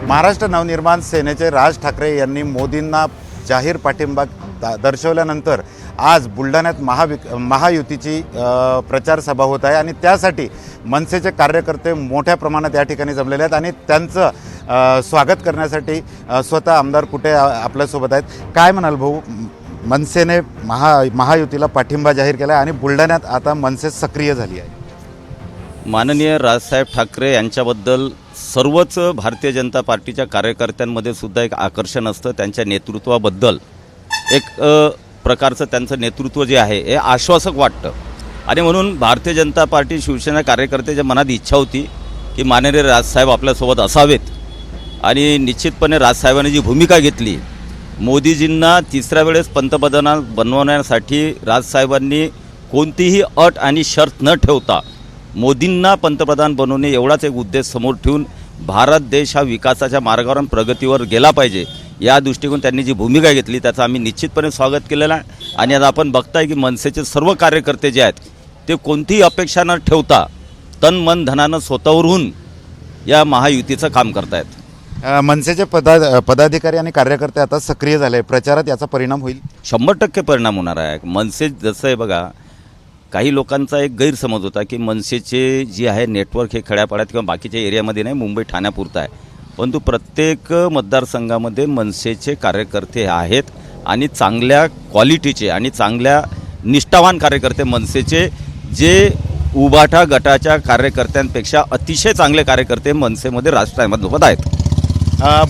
महाराष्ट्र नवनिर्माण सेनेचे राज ठाकरे यांनी मोदींना जाहीर पाठिंबा दर्शवल्यानंतर आज बुलढाण्यात महायुतीची प्रचार सभा होत आहे आणि त्यासाठी मनसेचे कार्यकर्ते मोठ्या प्रमाणात या ठिकाणी जमलेले आहेत आणि त्यांचं स्वागत करण्यासाठी स्वतः आमदार कुटे आपल्यासोबत आहेत. काय म्हणाल भाऊ, मनसेने महायुतीला पाठिंबा जाहीर केला आणि बुलढाण्यात आता मनसे सक्रिय झाली आहे. माननीय राजसाहेब ठाकरे यांच्याबद्दल सर्वच भारतीय जनता पार्टीच्या कार्यकर्त्यांमध्ये सुद्धा एक आकर्षण असतं. त्यांच्या नेतृत्वाबद्दल एक प्रकारचं त्यांचं नेतृत्व जे आहे हे आश्वासक वाटतं आणि म्हणून भारतीय जनता पार्टी शिवसेना कार्यकर्त्याच्या मनात इच्छा होती की माननीय राजसाहेब आपल्यासोबत असावेत आणि निश्चितपणे राजसाहेबांनी जी भूमिका घेतली, मोदीजींना तिसऱ्या वेळेस पंतप्रधान बनवण्यासाठी राजसाहेबांनी कोणतीही अट आणि शर्त न ठेवता मोदींना पंतप्रधान बनवणे एवढाच एक उद्देश समोर ठेवून भारत देश हा विकासाच्या मार्गावर प्रगतीवर गेला पाहिजे या दृष्टिकोन त्यांनी जी भूमिका घेतली त्याचं आम्ही निश्चितपणे स्वागत केलेलं आहे. आणि आता आपण बघताय की मनसेचे सर्व कार्यकर्ते जे आहेत ते कोणतीही अपेक्षा न ठेवता तन मन धनानं स्वतःवरून या महायुतीचं काम करतायत. मनसेचे पदाधिकारी आणि कार्यकर्ते आता सक्रिय झाले, प्रचारात याचा परिणाम होईल? 100% परिणाम होणार आहे. मनसे जसं आहे बघा, काही लोकांचा एक गैरसमज होता की मनसेचे जे आहे नेटवर्क हे खेड्यापाड्यात किंवा बाकीच्या एरियामध्ये नाही, मुंबई ठाण्यापुरतं आहे. परंतु प्रत्येक मतदारसंघामध्ये मनसेचे कार्यकर्ते आहेत आणि चांगल्या क्वालिटीचे आणि चांगल्या निष्ठावान कार्यकर्ते मनसेचे, जे उभाटा गटाच्या कार्यकर्त्यांपेक्षा अतिशय चांगले कार्यकर्ते मनसेमध्ये राष्ट्रसोबत आहेत.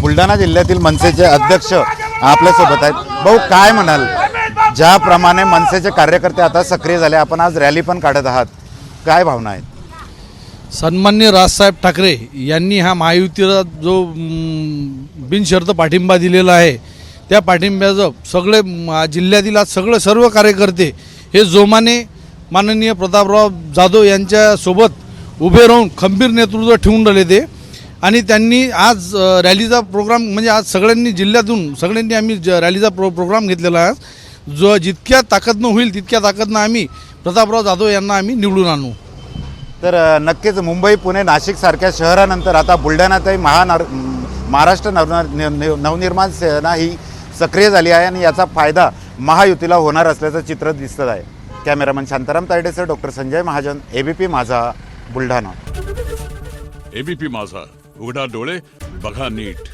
बुलढाणा जिल्ह्यातील मनसेचे अध्यक्ष आपल्यासोबत आहेत. भाऊ, काय म्हणाल, ज्याप्रमाणे मनसेचे कार्यकर्ते आता सक्रिय झाले, आपण आज रॅली पण काढत आहात, काय भावना आहेत? सन्माननीय राजसाहेब ठाकरे यांनी हा महायुतीला जो बिनशर्त पाठिंबा दिलेला आहे त्या पाठिंब्याचं सगळे जिल्ह्यातील आज सर्व कार्यकर्ते हे जोमाने माननीय प्रतापराव जाधव यांच्यासोबत उभे राहून खंबीर नेतृत्व ठेवून राहिले ते. आणि त्यांनी आज रॅलीचा प्रोग्राम म्हणजे आज सगळ्यांनी जिल्ह्यातून सगळ्यांनी आम्ही रॅलीचा प्रोग्राम घेतलेला आहे. जो जितक्या ताकदनं होईल तितक्या ताकदनं आम्ही प्रतापराव जाधव यांना आम्ही निवडून आणू. तर नक्कीच मुंबई, पुणे, नाशिक सारख्या शहरानंतर आता बुलढाण्यातही महाराष्ट्र नवनिर्माण सेना ही सक्रिय झाली आहे आणि याचा फायदा महायुतीला होणार असल्याचं चित्र दिसत आहे. कॅमेरामन शांताराम तायडेसह doctor Sanjay Mahajan, ABP Majha, Buldhana. ABP माझा, उघडा डोळे बघा नीट.